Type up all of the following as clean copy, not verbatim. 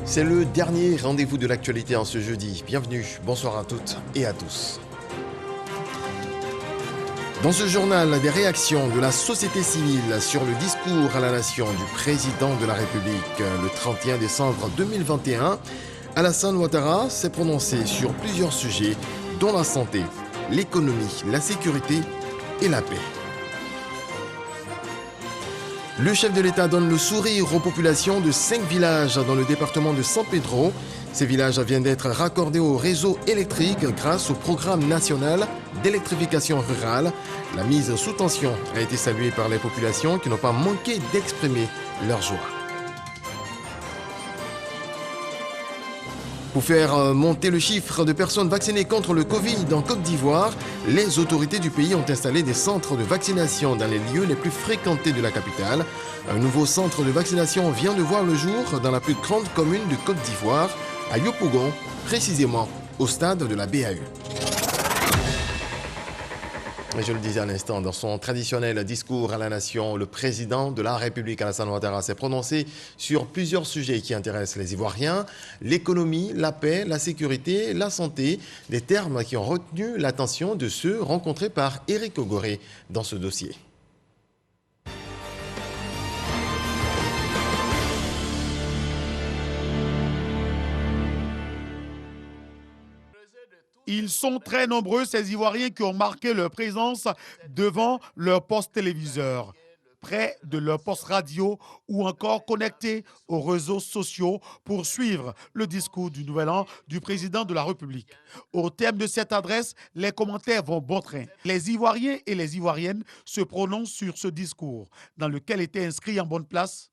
C'est le dernier rendez-vous de l'actualité en ce jeudi. Bienvenue, bonsoir à toutes et à tous. Dans ce journal, des réactions de la société civile sur le discours à la nation du président de la République. Le 31 décembre 2021, Alassane Ouattara s'est prononcé sur plusieurs sujets, dont la santé, l'économie, la sécurité et la paix. Le chef de l'État donne le sourire aux populations de 5 villages dans le département de San Pedro. Ces villages viennent d'être raccordés au réseau électrique grâce au programme national d'électrification rurale. La mise sous tension a été saluée par les populations qui n'ont pas manqué d'exprimer leur joie. Pour faire monter le chiffre de personnes vaccinées contre le Covid en Côte d'Ivoire, les autorités du pays ont installé des centres de vaccination dans les lieux les plus fréquentés de la capitale. Un nouveau centre de vaccination vient de voir le jour dans la plus grande commune de Côte d'Ivoire, à Yopougon, précisément au stade de la BAE. Je le disais à l'instant, dans son traditionnel discours à la nation, le président de la République, Alassane Ouattara, s'est prononcé sur plusieurs sujets qui intéressent les Ivoiriens, l'économie, la paix, la sécurité, la santé, des termes qui ont retenu l'attention de ceux rencontrés par Éric Ogoré dans ce dossier. Ils sont très nombreux, ces Ivoiriens qui ont marqué leur présence devant leur poste téléviseur, près de leur poste radio ou encore connectés aux réseaux sociaux pour suivre le discours du Nouvel An du président de la République. Au terme de cette adresse, les commentaires vont bon train. Les Ivoiriens et les Ivoiriennes se prononcent sur ce discours, dans lequel était inscrit en bonne place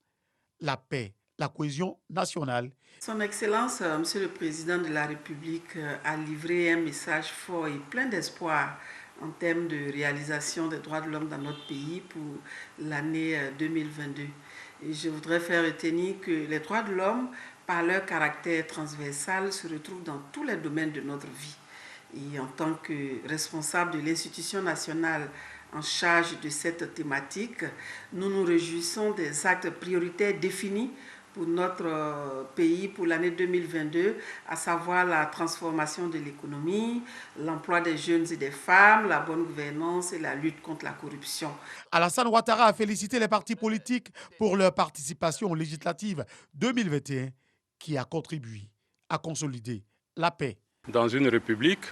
la paix, la cohésion nationale. Son Excellence, Monsieur le Président de la République, a livré un message fort et plein d'espoir en termes de réalisation des droits de l'homme dans notre pays pour l'année 2022. Et je voudrais faire retenir que les droits de l'homme, par leur caractère transversal, se retrouvent dans tous les domaines de notre vie. Et en tant que responsable de l'institution nationale en charge de cette thématique, nous nous réjouissons des actes prioritaires définis pour notre pays pour l'année 2022, à savoir la transformation de l'économie, l'emploi des jeunes et des femmes, la bonne gouvernance et la lutte contre la corruption. Alassane Ouattara a félicité les partis politiques pour leur participation aux législatives 2021 qui a contribué à consolider la paix. Dans une république,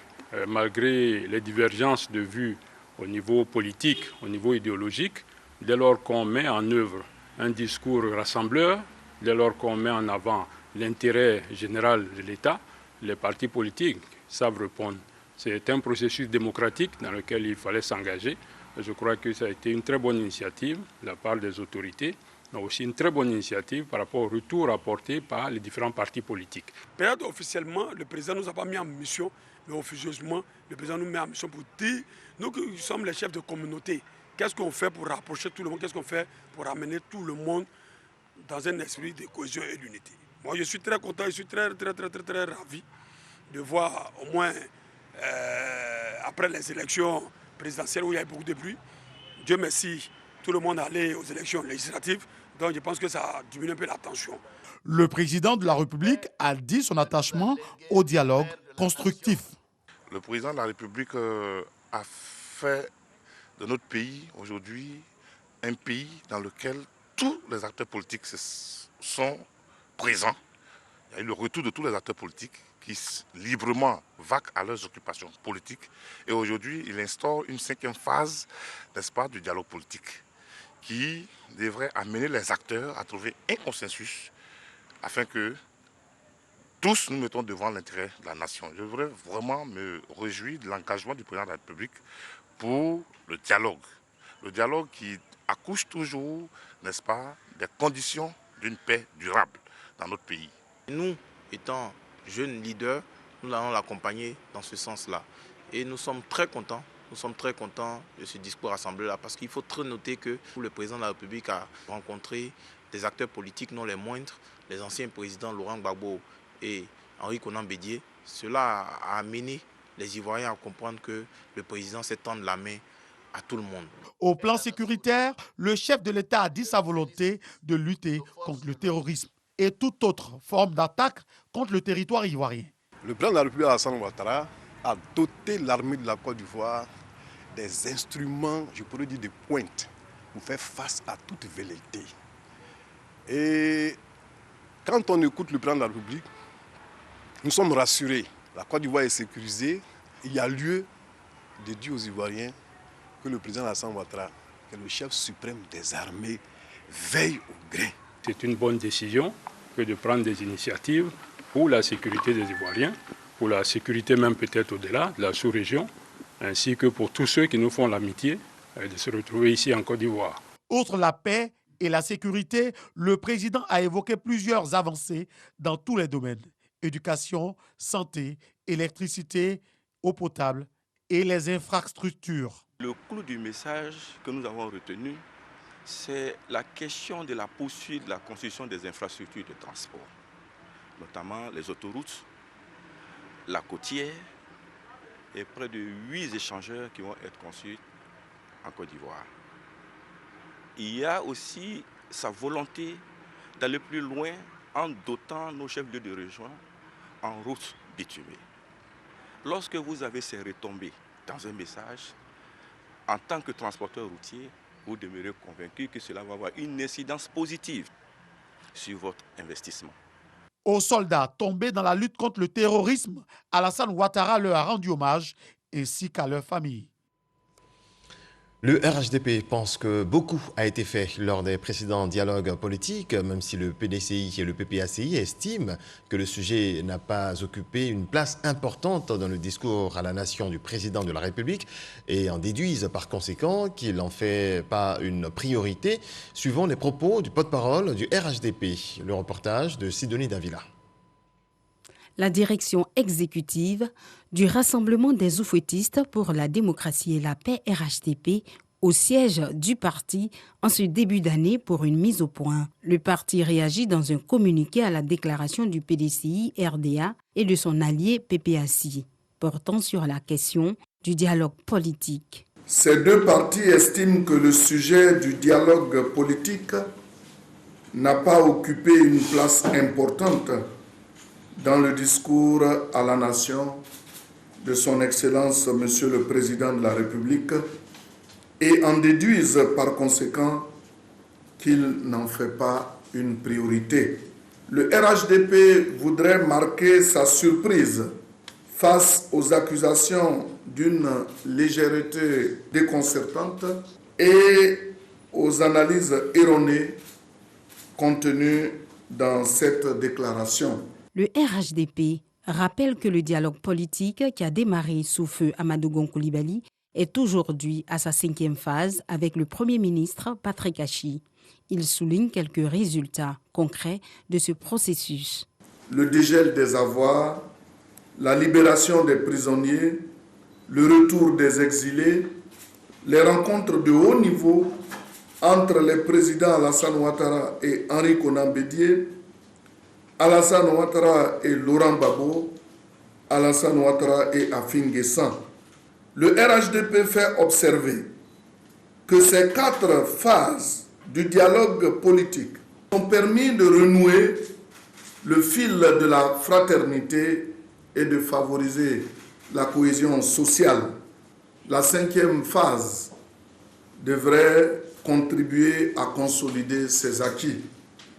malgré les divergences de vues au niveau politique, au niveau idéologique, dès lors qu'on met en œuvre un discours rassembleur, dès lors qu'on met en avant l'intérêt général de l'État, les partis politiques savent répondre. C'est un processus démocratique dans lequel il fallait s'engager. Je crois que ça a été une très bonne initiative de la part des autorités, mais aussi une très bonne initiative par rapport au retour apporté par les différents partis politiques. Peut-être officiellement, le président ne nous a pas mis en mission, mais officieusement, le président nous met en mission pour dire, nous qui sommes les chefs de communauté, qu'est-ce qu'on fait pour rapprocher tout le monde, qu'est-ce qu'on fait pour amener tout le monde dans un esprit de cohésion et d'unité. Moi, je suis très content, je suis très ravi de voir au moins après les élections présidentielles où il y a eu beaucoup de pluie, Dieu merci, tout le monde allait aux élections législatives, donc je pense que ça a diminué un peu la tension. Le président de la République a dit son attachement au dialogue constructif. Le président de la République a fait de notre pays aujourd'hui un pays dans lequel tous les acteurs politiques sont présents. Il y a eu le retour de tous les acteurs politiques qui librement vaquent à leurs occupations politiques. Et aujourd'hui, il instaure une 5e phase, n'est-ce pas, du dialogue politique qui devrait amener les acteurs à trouver un consensus afin que tous nous mettons devant l'intérêt de la nation. Je voudrais vraiment me réjouir de l'engagement du président de la République pour le dialogue. Le dialogue qui accouche toujours, n'est-ce pas, des conditions d'une paix durable dans notre pays. Nous, étant jeunes leaders, nous allons l'accompagner dans ce sens-là. Et nous sommes très contents de ce discours assemblé-là, parce qu'il faut très noter que le président de la République a rencontré des acteurs politiques non les moindres, les anciens présidents Laurent Gbagbo et Henri Konan Bédié. Cela a amené les Ivoiriens à comprendre que le président s'est tendu la main à tout le monde. Au plan sécuritaire, le chef de l'État a dit sa volonté de lutter contre le terrorisme. et toute autre forme d'attaque contre le territoire ivoirien. Le président de la République Alassane Ouattara a doté l'armée de la Côte d'Ivoire des instruments, je pourrais dire de pointe, pour faire face à toute velléité. Et quand on écoute le président de la République, nous sommes rassurés. La Côte d'Ivoire est sécurisée. Il y a lieu de dire aux Ivoiriens que le président Alassane Ouattara, que le chef suprême des armées, veille au grain. C'est une bonne décision que de prendre des initiatives pour la sécurité des Ivoiriens, pour la sécurité même peut-être au-delà de la sous-région, ainsi que pour tous ceux qui nous font l'amitié de se retrouver ici en Côte d'Ivoire. Outre la paix et la sécurité, le président a évoqué plusieurs avancées dans tous les domaines. Éducation, santé, électricité, eau potable et les infrastructures. Le clou du message que nous avons retenu, c'est la question de la poursuite de la construction des infrastructures de transport, notamment les autoroutes, la côtière et près de 8 échangeurs qui vont être construits en Côte d'Ivoire. Il y a aussi sa volonté d'aller plus loin en dotant nos chefs-lieux de région en route bitumée. Lorsque vous avez ces retombées dans un message, en tant que transporteur routier, vous demeurez convaincu que cela va avoir une incidence positive sur votre investissement. Aux soldats tombés dans la lutte contre le terrorisme, Alassane Ouattara leur a rendu hommage, ainsi qu'à leurs familles. Le RHDP pense que beaucoup a été fait lors des précédents dialogues politiques, même si le PDCI et le PPACI estiment que le sujet n'a pas occupé une place importante dans le discours à la nation du président de la République et en déduisent par conséquent qu'il n'en fait pas une priorité, suivant les propos du porte-parole du RHDP. Le reportage de Sidonie Davila. La direction exécutive du Rassemblement des oufouettistes pour la démocratie et la paix RHDP au siège du parti en ce début d'année pour une mise au point. Le parti réagit dans un communiqué à la déclaration du PDCI RDA et de son allié PPACI, portant sur la question du dialogue politique. Ces deux partis estiment que le sujet du dialogue politique n'a pas occupé une place importante dans le discours à la nation de son Excellence Monsieur le Président de la République et en déduisent par conséquent qu'il n'en fait pas une priorité. Le RHDP voudrait marquer sa surprise face aux accusations d'une légèreté déconcertante et aux analyses erronées contenues dans cette déclaration. Le RHDP rappelle que le dialogue politique qui a démarré sous feu Amadou Gon Coulibaly est aujourd'hui à sa 5e phase avec le Premier ministre Patrick Achi. Il souligne quelques résultats concrets de ce processus. Le dégel des avoirs, la libération des prisonniers, le retour des exilés, les rencontres de haut niveau entre les présidents Alassane Ouattara et Henri Konan Bédié, Alassane Ouattara et Laurent Gbagbo, Alassane Ouattara et Afin Guessan. Le RHDP fait observer que ces 4 phases du dialogue politique ont permis de renouer le fil de la fraternité et de favoriser la cohésion sociale. La 5e phase devrait contribuer à consolider ces acquis.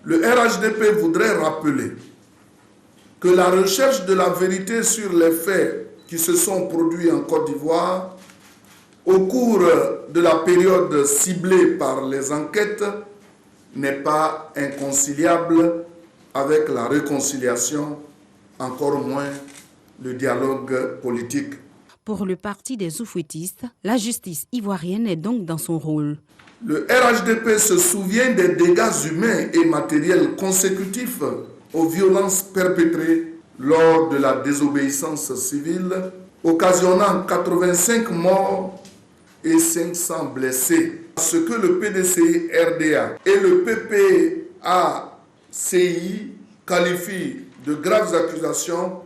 Le RHDP voudrait rappeler que la recherche de la vérité sur les faits qui se sont produits en Côte d'Ivoire au cours de la période ciblée par les enquêtes n'est pas inconciliable avec la réconciliation, encore moins le dialogue politique. Pour le parti des oufouettistes, la justice ivoirienne est donc dans son rôle. Le RHDP se souvient des dégâts humains et matériels consécutifs aux violences perpétrées lors de la désobéissance civile, occasionnant 85 morts et 500 blessés. Ce que le PDCI RDA et le PPACI qualifient de graves accusations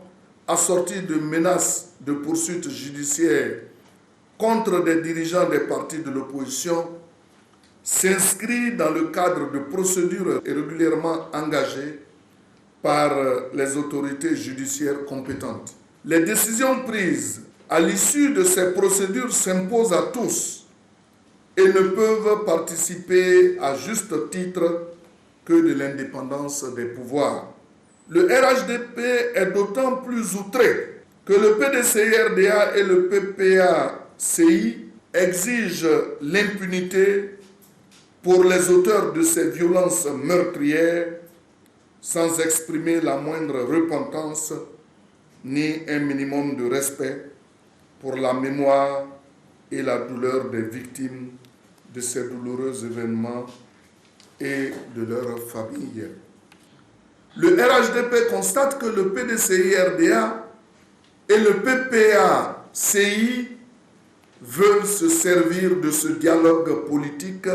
assorties de menaces de poursuites judiciaires contre des dirigeants des partis de l'opposition s'inscrit dans le cadre de procédures régulièrement engagées par les autorités judiciaires compétentes. Les décisions prises à l'issue de ces procédures s'imposent à tous et ne peuvent participer à juste titre que de l'indépendance des pouvoirs. Le RHDP est d'autant plus outré que le PDCI-RDA et le PPA-CI exigent l'impunité pour les auteurs de ces violences meurtrières sans exprimer la moindre repentance ni un minimum de respect pour la mémoire et la douleur des victimes de ces douloureux événements et de leurs familles. Le RHDP constate que le PDCI-RDA et le PPA-CI veulent se servir de ce dialogue politique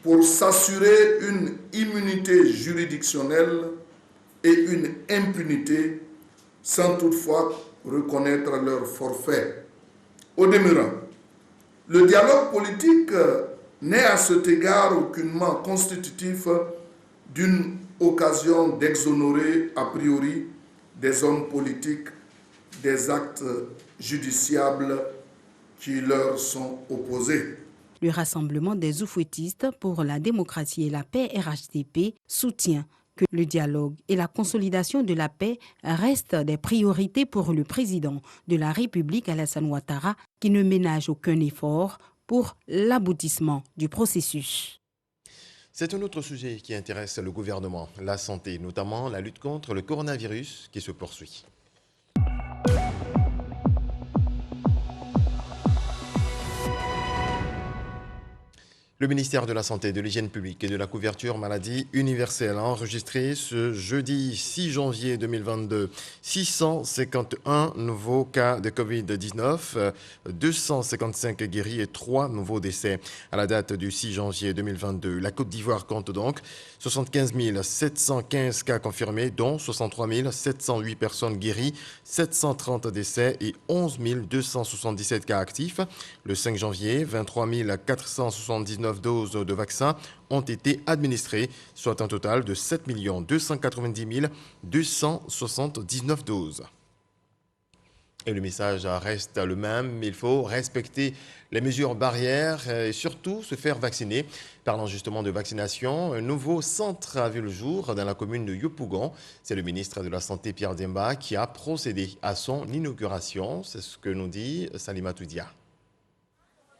pour s'assurer une immunité juridictionnelle et une impunité sans toutefois reconnaître leur forfait. Au demeurant, le dialogue politique n'est à cet égard aucunement constitutif d'une occasion d'exonérer a priori des hommes politiques des actes judiciables qui leur sont opposés. Le Rassemblement des oufouettistes pour la démocratie et la paix RHDP soutient que le dialogue et la consolidation de la paix restent des priorités pour le président de la République Alassane Ouattara, qui ne ménage aucun effort pour l'aboutissement du processus. C'est un autre sujet qui intéresse le gouvernement, la santé, notamment la lutte contre le coronavirus qui se poursuit. Le ministère de la Santé, de l'Hygiène publique et de la couverture maladie universelle a enregistré ce jeudi 6 janvier 2022 651 nouveaux cas de Covid-19, 255 guéris et 3 nouveaux décès. À la date du 6 janvier 2022, la Côte d'Ivoire compte donc 75 715 cas confirmés, dont 63 708 personnes guéries, 730 décès et 11 277 cas actifs. Le 5 janvier, 23 479 doses de vaccins ont été administrées, soit un total de 7 290 279 doses. Et le message reste le même, il faut respecter les mesures barrières et surtout se faire vacciner. Parlant justement de vaccination, un nouveau centre a vu le jour dans la commune de Yopougon. C'est le ministre de la Santé, Pierre Demba, qui a procédé à son inauguration. C'est ce que nous dit Salimatou Dia.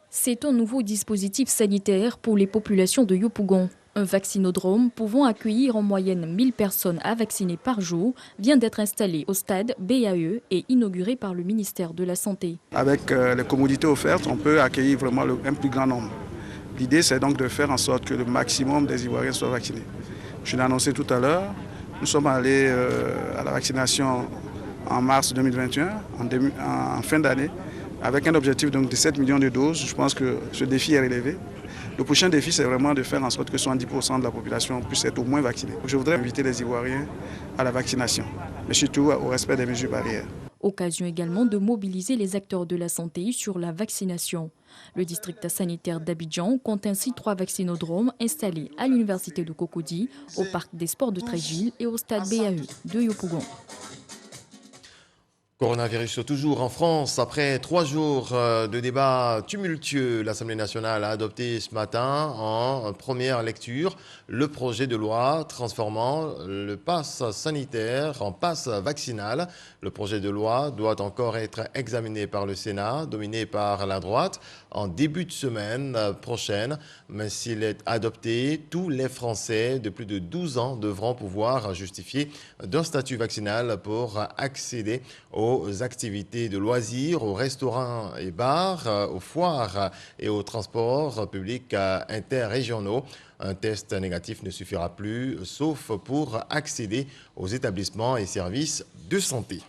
C'est un nouveau dispositif sanitaire pour les populations de Yopougon. Un vaccinodrome pouvant accueillir en moyenne 1000 personnes à vacciner par jour vient d'être installé au stade BAE et inauguré par le ministère de la Santé. Avec les commodités offertes, on peut accueillir vraiment un plus grand nombre. L'idée, c'est donc de faire en sorte que le maximum des Ivoiriens soient vaccinés. Je l'ai annoncé tout à l'heure, nous sommes allés à la vaccination en mars 2021, en fin d'année, avec un objectif donc de 7 millions de doses. Je pense que ce défi est relevé. Le prochain défi, c'est vraiment de faire en sorte que 70% de la population puisse être au moins vaccinée. Je voudrais inviter les Ivoiriens à la vaccination, mais surtout au respect des mesures barrières. Occasion également de mobiliser les acteurs de la santé sur la vaccination. Le district sanitaire d'Abidjan compte ainsi 3 vaccinodromes installés à l'université de Cocody, au parc des sports de Tréville et au stade BAE de Yopougon. Coronavirus toujours en France. Après 3 jours de débats tumultueux, l'Assemblée nationale a adopté ce matin en première lecture le projet de loi transformant le pass sanitaire en pass vaccinal. Le projet de loi doit encore être examiné par le Sénat, dominé par la droite, en début de semaine prochaine. Mais s'il est adopté, tous les Français de plus de 12 ans devront pouvoir justifier d'un statut vaccinal pour accéder aux activités de loisirs, aux restaurants et bars, aux foires et aux transports publics interrégionaux. Un test négatif ne suffira plus, sauf pour accéder aux établissements et services de santé.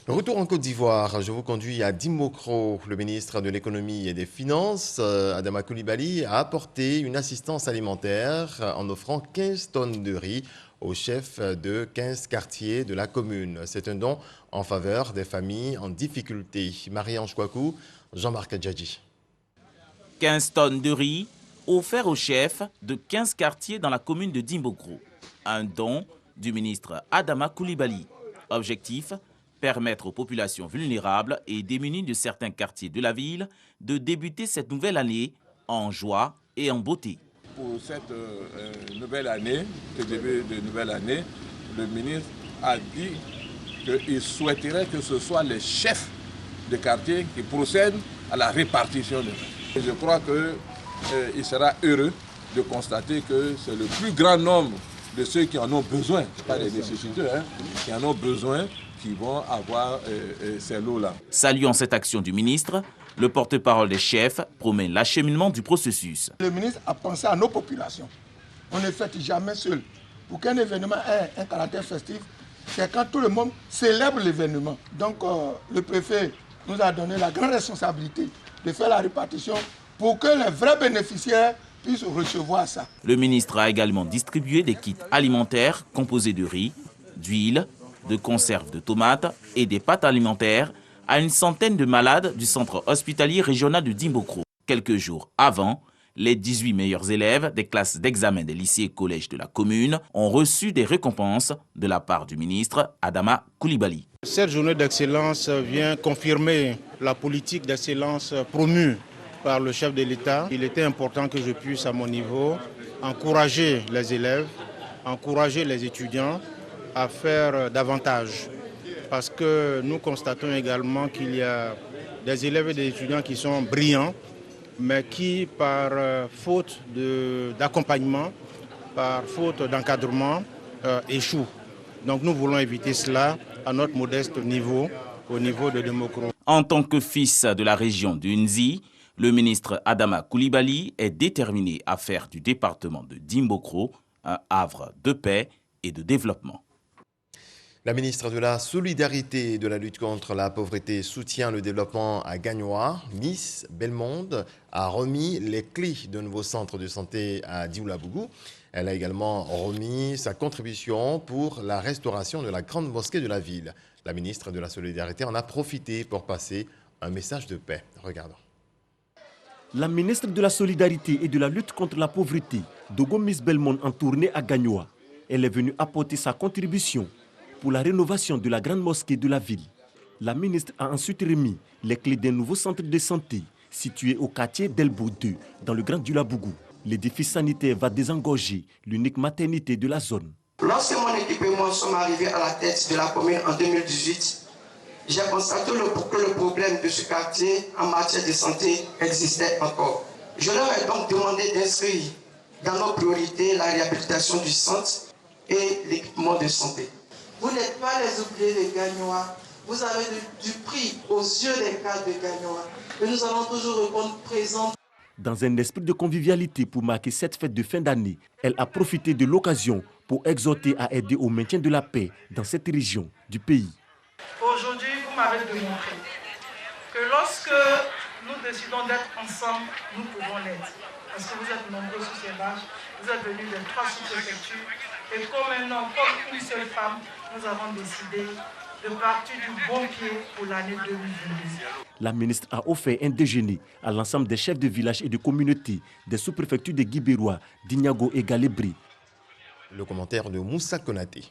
Retour en Côte d'Ivoire, je vous conduis à Dimokro. Le ministre de l'économie et des finances, Adama Coulibaly, a apporté une assistance alimentaire en offrant 15 tonnes de riz aux chefs de 15 quartiers de la commune. C'est un don en faveur des familles en difficulté. Marie-Ange Kouakou, Jean-Marc Djadji. 15 tonnes de riz offerts aux chefs de 15 quartiers dans la commune de Dimokro. Un don du ministre Adama Coulibaly. Objectif, permettre aux populations vulnérables et démunies de certains quartiers de la ville de débuter cette nouvelle année en joie et en beauté. Pour cette nouvelle année, ce début de nouvelle année, le ministre a dit qu'il souhaiterait que ce soit les chefs de quartier qui procèdent à la répartition des vins. Je crois qu'il sera heureux de constater que c'est le plus grand nombre de ceux qui en ont besoin, pas les nécessiteux, qui en ont besoin, qui vont avoir ces lots-là. Saluant cette action du ministre, le porte-parole des chefs promet l'acheminement du processus. Le ministre a pensé à nos populations. On ne fête jamais seul. Pour qu'un événement ait un caractère festif, c'est quand tout le monde célèbre l'événement. Donc le préfet nous a donné la grande responsabilité de faire la répartition pour que les vrais bénéficiaires puissent recevoir ça. Le ministre a également distribué des kits alimentaires composés de riz, d'huile, de conserves de tomates et des pâtes alimentaires à une centaine de malades du centre hospitalier régional de Dimbokro. Quelques jours avant, les 18 meilleurs élèves des classes d'examen des lycées et collèges de la commune ont reçu des récompenses de la part du ministre Adama Coulibaly. Cette journée d'excellence vient confirmer la politique d'excellence promue par le chef de l'État. Il était important que je puisse, à mon niveau, encourager les élèves, encourager les étudiants à faire davantage. Parce que nous constatons également qu'il y a des élèves et des étudiants qui sont brillants, mais qui, par faute d'accompagnement, par faute d'encadrement, échouent. Donc nous voulons éviter cela à notre modeste niveau, au niveau de Dimbokro. En tant que fils de la région de Nzi, le ministre Adama Coulibaly est déterminé à faire du département de Dimbokro un havre de paix et de développement. La ministre de la Solidarité et de la lutte contre la pauvreté soutient le développement à Gagnoa. Miss Belmonde a remis les clés d'un nouveau centre de santé à Dioulabougou. Elle a également remis sa contribution pour la restauration de la grande mosquée de la ville. La ministre de la Solidarité en a profité pour passer un message de paix. Regardons. La ministre de la Solidarité et de la lutte contre la pauvreté, Dogo Miss Belmonde, en tournée à Gagnoa. Elle est venue apporter sa contribution pour la rénovation de la grande mosquée de la ville. La ministre a ensuite remis les clés d'un nouveau centre de santé situé au quartier d'Elbo 2, dans le Grand Dioulabougou. L'édifice sanitaire va désengorger l'unique maternité de la zone. Lorsque mon équipe et moi sommes arrivés à la tête de la commune en 2018, j'ai constaté que le problème de ce quartier en matière de santé existait encore. Je leur ai donc demandé d'inscrire dans nos priorités la réhabilitation du centre et l'équipement de santé. Vous n'êtes pas les oubliés de Gagnoa. Vous avez du prix aux yeux des cadres de Gagnoa. Et nous allons toujours répondre présents. Dans un esprit de convivialité pour marquer cette fête de fin d'année, elle a profité de l'occasion pour exhorter à aider au maintien de la paix dans cette région du pays. Aujourd'hui, vous m'avez démontré que lorsque nous décidons d'être ensemble, nous pouvons l'être. Parce que vous êtes nombreux sur ces marches, vous êtes venus des 3 sous-préfectures. Et comme un homme, comme une seule femme, nous avons décidé de partir du bon pied pour l'année 2022. La ministre a offert un déjeuner à l'ensemble des chefs de village et de communautés des sous-préfectures de Guibérois, d'Ignago et Galébri. Le commentaire de Moussa Konaté.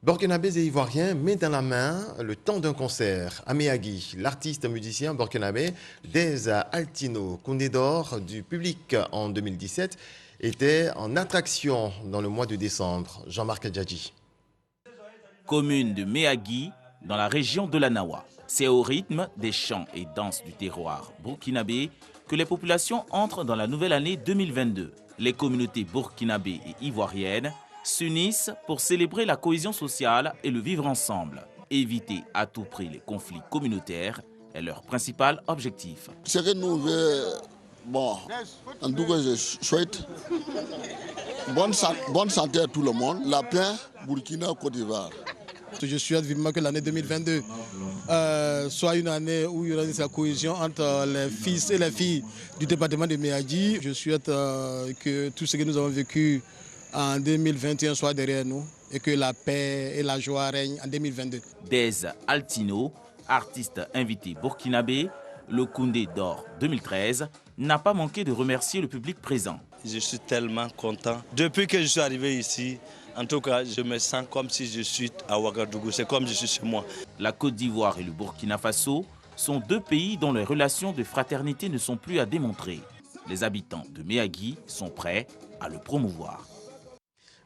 Burkinabés et Ivoiriens mettent dans la main le temps d'un concert. Améagui, l'artiste musicien burkinabé Deza Altino, Koundé d'or du public en 2017, était en attraction dans le mois de décembre. Jean-Marc Djadji. Commune de Méagui, dans la région de la Nawa. C'est au rythme des chants et danses du terroir burkinabé que les populations entrent dans la nouvelle année 2022. Les communautés burkinabées et ivoiriennes s'unissent pour célébrer la cohésion sociale et le vivre ensemble. Éviter à tout prix les conflits communautaires est leur principal objectif. Ce que nous voulons, bon, en tout cas, je souhaite bonne santé à tout le monde, la paix, Burkina, Côte d'Ivoire. Je souhaite vivement que l'année 2022 soit une année où il y aura cette cohésion entre les fils et les filles du département de Méagui. Je souhaite que tout ce que nous avons vécu en 2021 soit derrière nous et que la paix et la joie règnent en 2022. Deza Altino, artiste invité burkinabé, le Koundé d'or 2013, n'a pas manqué de remercier le public présent. je suis tellement content. Depuis que je suis arrivé ici, en tout cas, je me sens comme si je suis à Ouagadougou. C'est comme si je suis chez moi. La Côte d'Ivoire et le Burkina Faso sont deux pays dont les relations de fraternité ne sont plus à démontrer. Les habitants de Méagui sont prêts à le promouvoir.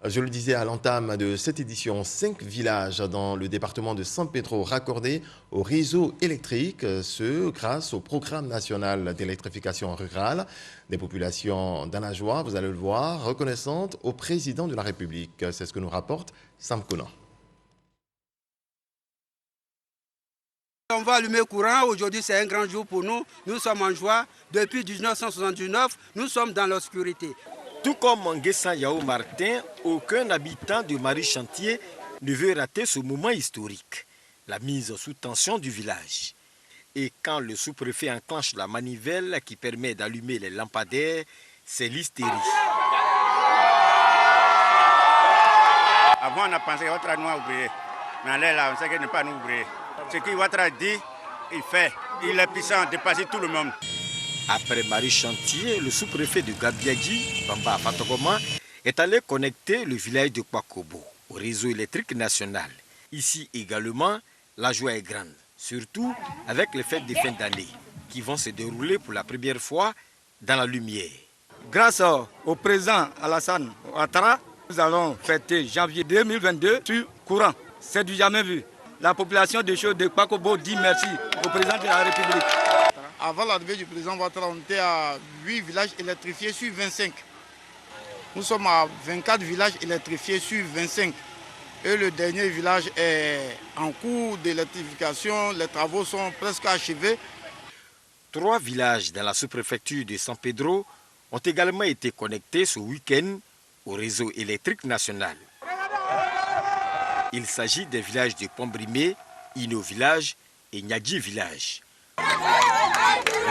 Je le disais à l'entame de cette édition, 5 villages dans le département de San Pedro raccordés au réseau électrique, ce grâce au programme national d'électrification rurale. Des populations dans la joie, vous allez le voir, reconnaissantes au président de la République. C'est ce que nous rapporte Sam Kounan. On va allumer le courant. Aujourd'hui, c'est un grand jour pour nous. Nous sommes en joie. Depuis 1979, nous sommes dans l'obscurité. Tout comme Manguessa Yao Martin, aucun habitant de Marie-Chantier ne veut rater ce moment historique, la mise sous tension du village. Et quand le sous-préfet enclenche la manivelle qui permet d'allumer les lampadaires, c'est l'hystérie. Avant, on a pensé que Ouattara nous ouvrir. Mais là, on sait qu'il n'est pas nous ouvrir. Ce que Ouattara dit, il fait. Il est puissant, dépasser tout le monde. Après Marie-Chantier, le sous-préfet de Gabiadji, Bamba Fatogoma, est allé connecter le village de Kwakobo au réseau électrique national. Ici également, la joie est grande, surtout avec les fêtes de fin d'année qui vont se dérouler pour la première fois dans la lumière. Grâce au président Alassane Ouattara, nous allons fêter janvier 2022 sur courant. C'est du jamais vu. La population de Kwakobo dit merci au président de la République. Avant l'arrivée du président Ouattara, on était à 8 villages électrifiés sur 25. Nous sommes à 24 villages électrifiés sur 25. Et le dernier village est en cours d'électrification. Les travaux sont presque achevés. 3 villages dans la sous-préfecture de San Pedro ont également été connectés ce week-end au réseau électrique national. Il s'agit des villages de Pombrimé, Ino Village et Nyadji Village.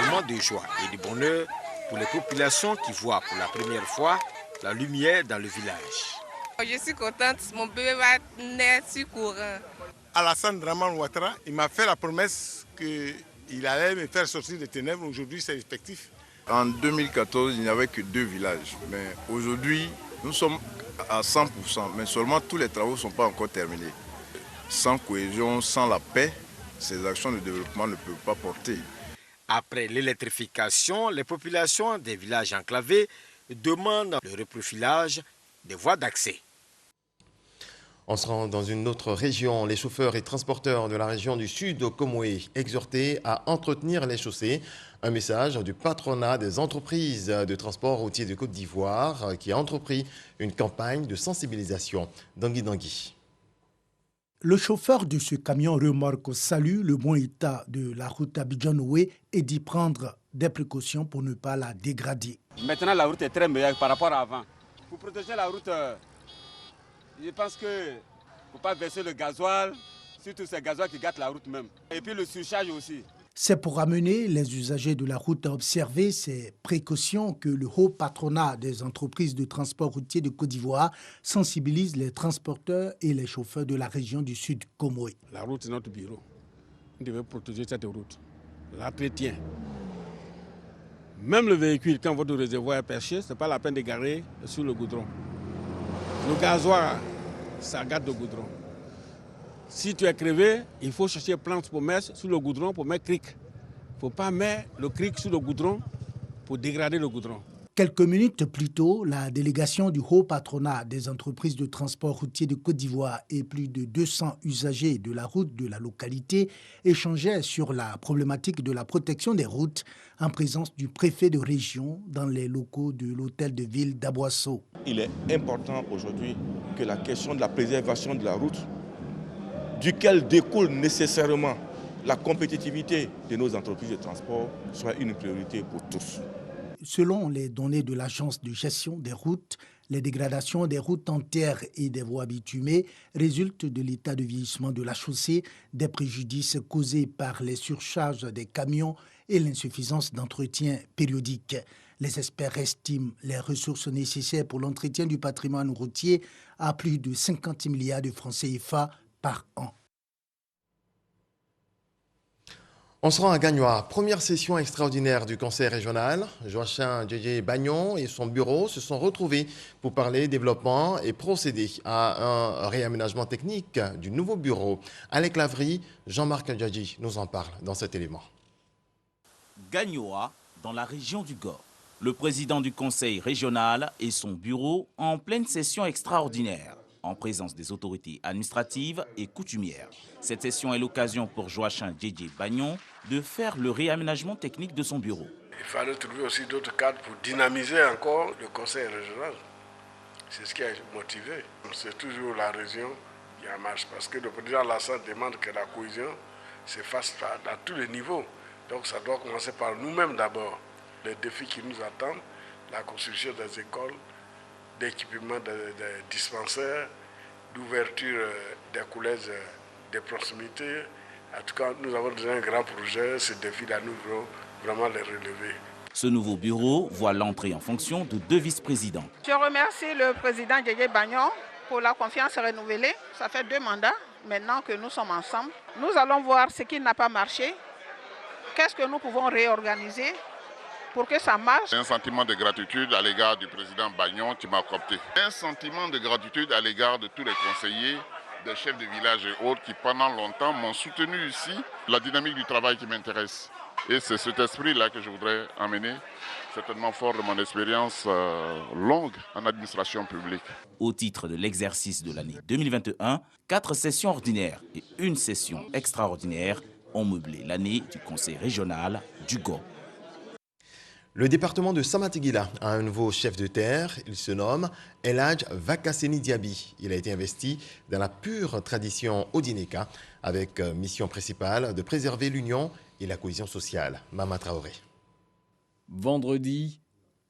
Moment de joie et de bonheur pour les populations qui voient pour la première fois la lumière dans le village. Je suis contente, mon bébé va naître sur courant. Alassane Draman Ouattara, il m'a fait la promesse qu'il allait me faire sortir des ténèbres. Aujourd'hui, c'est effectif. En 2014, il n'y avait que 2 villages. Mais aujourd'hui, nous sommes à 100%. Mais seulement tous les travaux ne sont pas encore terminés. Sans cohésion, sans la paix, ces actions de développement ne peuvent pas porter. Après l'électrification, les populations des villages enclavés demandent le reprofilage des voies d'accès. On se rend dans une autre région. Les chauffeurs et transporteurs de la région du sud au Comoé exhortés à entretenir les chaussées. Un message du patronat des entreprises de transport routier de Côte d'Ivoire qui a entrepris une campagne de sensibilisation. Dangui. Le chauffeur de ce camion remorque salue le bon état de la route Abidjan-Oué et d'y prendre des précautions pour ne pas la dégrader. Maintenant, la route est très meilleure par rapport à avant. Pour protéger la route, je pense qu'il ne faut pas verser le gasoil, surtout ces gasoil qui gâtent la route même. Et puis le surcharge aussi. C'est pour amener les usagers de la route à observer ces précautions que le haut patronat des entreprises de transport routier de Côte d'Ivoire sensibilise les transporteurs et les chauffeurs de la région du Sud Comoé. La route est notre bureau. On devait protéger cette route, l'entretien. Même le véhicule, quand votre réservoir est perché, ce n'est pas la peine de garer sur le goudron. Le gasoil, ça gâte le goudron. Si tu es crevé, il faut chercher plante pour mettre sur le goudron, pour mettre cric. Il ne faut pas mettre le cric sur le goudron pour dégrader le goudron. Quelques minutes plus tôt, la délégation du haut patronat des entreprises de transport routier de Côte d'Ivoire et plus de 200 usagers de la route de la localité échangeaient sur la problématique de la protection des routes en présence du préfet de région dans les locaux de l'hôtel de ville d'Aboisseau. Il est important aujourd'hui que la question de la préservation de la route, duquel découle nécessairement la compétitivité de nos entreprises de transport, soit une priorité pour tous. Selon les données de l'Agence de gestion des routes, les dégradations des routes en terre et des voies bitumées résultent de l'état de vieillissement de la chaussée, des préjudices causés par les surcharges des camions et l'insuffisance d'entretien périodique. Les experts estiment les ressources nécessaires pour l'entretien du patrimoine routier à plus de 50 milliards de francs CFA par an. On se rend à Gagnoa. Première session extraordinaire du conseil régional. Joachim Djedje Bagnon et son bureau se sont retrouvés pour parler développement et procéder à un réaménagement technique du nouveau bureau. Alec Lavry, Jean-Marc Djadji nous en parle dans cet élément. Gagnoa, dans la région du Gord. Le président du conseil régional et son bureau en pleine session extraordinaire, en présence des autorités administratives et coutumières. Cette session est l'occasion pour Joachim Djedje Bagnon de faire le réaménagement technique de son bureau. Il fallait trouver aussi d'autres cadres pour dynamiser encore le conseil régional. C'est ce qui a motivé. C'est toujours la région qui en marche parce que le président Lassane demande que la cohésion se fasse à tous les niveaux. Donc ça doit commencer par nous-mêmes d'abord. Les défis qui nous attendent, la construction des écoles, d'équipements des dispensaires, d'ouverture des collèges de proximité. En tout cas, nous avons déjà un grand projet. Ces défis-là, nous voulons vraiment les relever. Ce nouveau bureau voit l'entrée en fonction de 2 vice-présidents. Je remercie le président Djedje Bagnon pour la confiance renouvelée. Ça fait 2 mandats maintenant que nous sommes ensemble. Nous allons voir ce qui n'a pas marché. Qu'est-ce que nous pouvons réorganiser pour que ça marche. Un sentiment de gratitude à l'égard du président Bagnon qui m'a coopté. Un sentiment de gratitude à l'égard de tous les conseillers, des chefs de village et autres qui pendant longtemps m'ont soutenu ici. La dynamique du travail qui m'intéresse. Et c'est cet esprit-là que je voudrais amener, certainement fort de mon expérience longue en administration publique. Au titre de l'exercice de l'année 2021, 4 sessions ordinaires et 1 session extraordinaire ont meublé l'année du conseil régional du Gord. Le département de Samatigila a un nouveau chef de terre. Il se nomme Elhadj Vakaseni Diaby. Il a été investi dans la pure tradition Odineka avec mission principale de préserver l'union et la cohésion sociale. Mama Traoré. Vendredi,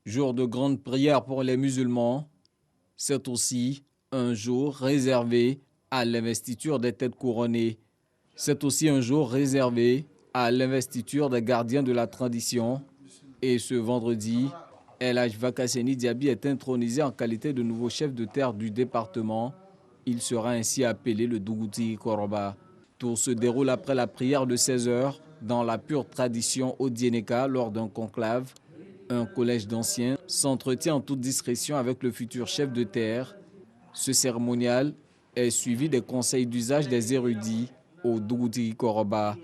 jour de grande prière pour les musulmans, c'est aussi un jour réservé à l'investiture des têtes couronnées. C'est aussi un jour réservé à l'investiture des gardiens de la tradition. Et ce vendredi, Elhadj Vakaseni Diaby est intronisé en qualité de nouveau chef de terre du département. Il sera ainsi appelé le Dougouti Koroba. Tout se déroule après la prière de 16h dans la pure tradition Odieneka lors d'un conclave. Un collège d'anciens s'entretient en toute discrétion avec le futur chef de terre. Ce cérémonial est suivi des conseils d'usage des érudits au Dougouti Koroba.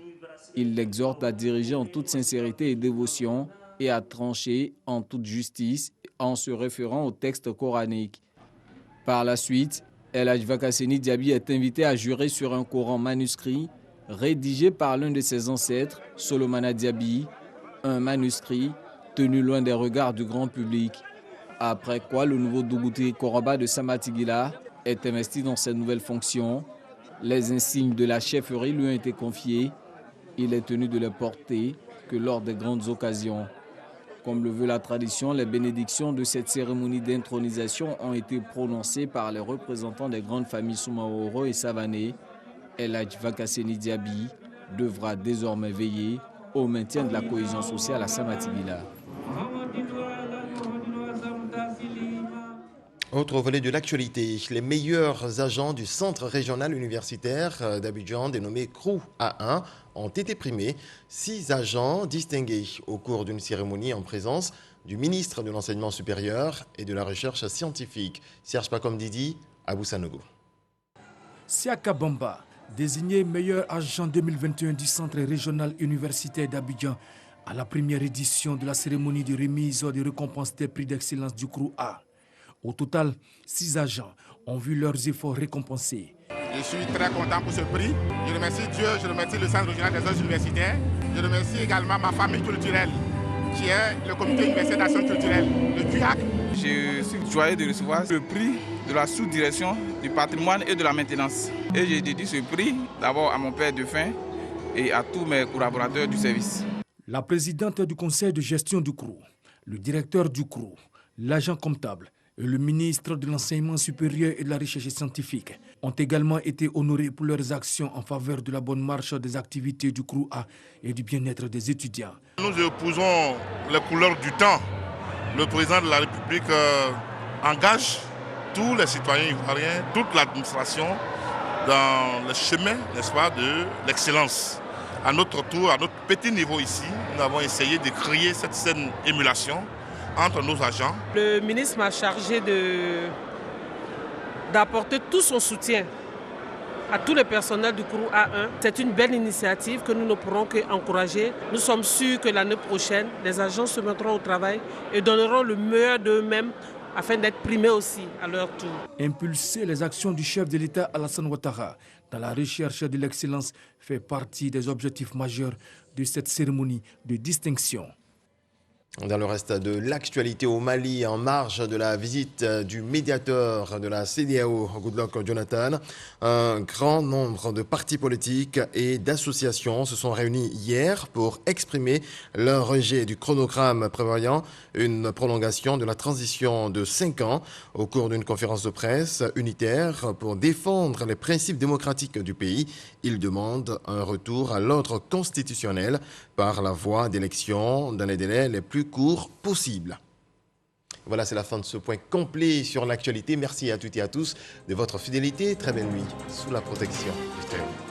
Il l'exhorte à diriger en toute sincérité et dévotion et à trancher en toute justice en se référant au texte coranique. Par la suite, Elhadj Vakaseni Diaby est invité à jurer sur un Coran manuscrit rédigé par l'un de ses ancêtres, Solomana Diaby, un manuscrit tenu loin des regards du grand public. Après quoi, le nouveau Dougouti Koroba de Samatigila est investi dans ses nouvelles fonctions. Les insignes de la chefferie lui ont été confiés. Il est tenu de les porter que lors des grandes occasions. Comme le veut la tradition, les bénédictions de cette cérémonie d'intronisation ont été prononcées par les représentants des grandes familles Soumaoro et Savané. Elhadj Vakaseni Diaby devra désormais veiller au maintien de la cohésion sociale à Samatigila. Autre volet de l'actualité, les meilleurs agents du centre régional universitaire d'Abidjan, dénommé CROU A1, ont été primés. 6 agents distingués au cours d'une cérémonie en présence du ministre de l'Enseignement supérieur et de la Recherche scientifique, Serge Pacom Didi, Abou Sanogo. Siaka Bamba, désigné meilleur agent 2021 du centre régional universitaire d'Abidjan, à la première édition de la cérémonie de remise des récompenses des prix d'excellence du CROU A. Au total, 6 agents ont vu leurs efforts récompensés. Je suis très content pour ce prix. Je remercie Dieu, je remercie le Centre régional des arts universitaires. Je remercie également ma famille culturelle, qui est le comité universitaire d'action culturelle, le CUAC. Je suis joyeux de recevoir le prix de la sous-direction du patrimoine et de la maintenance. Et j'ai dédié ce prix d'abord à mon père défunt et à tous mes collaborateurs du service. La présidente du conseil de gestion du CROU, le directeur du CROU, l'agent comptable, et le ministre de l'Enseignement supérieur et de la Recherche scientifique ont également été honorés pour leurs actions en faveur de la bonne marche des activités du CROU A et du bien-être des étudiants. Nous épousons les couleurs du temps. Le président de la République engage tous les citoyens ivoiriens, toute l'administration dans le chemin, n'est-ce pas, de l'excellence. À notre tour, à notre petit niveau ici, nous avons essayé de créer cette saine émulation entre nos agents. Le ministre m'a chargé d'apporter tout son soutien à tous les personnels du crew A1. C'est une belle initiative que nous ne pourrons qu'encourager. Nous sommes sûrs que l'année prochaine, les agents se mettront au travail et donneront le meilleur d'eux-mêmes afin d'être primés aussi à leur tour. Impulser les actions du chef de l'État Alassane Ouattara dans la recherche de l'excellence fait partie des objectifs majeurs de cette cérémonie de distinction. Dans le reste de l'actualité au Mali, en marge de la visite du médiateur de la CEDEAO, Goodluck Jonathan, un grand nombre de partis politiques et d'associations se sont réunis hier pour exprimer leur rejet du chronogramme prévoyant une prolongation de la transition de 5 ans au cours d'une conférence de presse unitaire pour défendre les principes démocratiques du pays. Ils demandent un retour à l'ordre constitutionnel par la voie d'élections dans les délais les plus courts possibles. Voilà, c'est la fin de ce point complet sur l'actualité. Merci à toutes et à tous de votre fidélité. Très belle nuit sous la protection du Stéréo.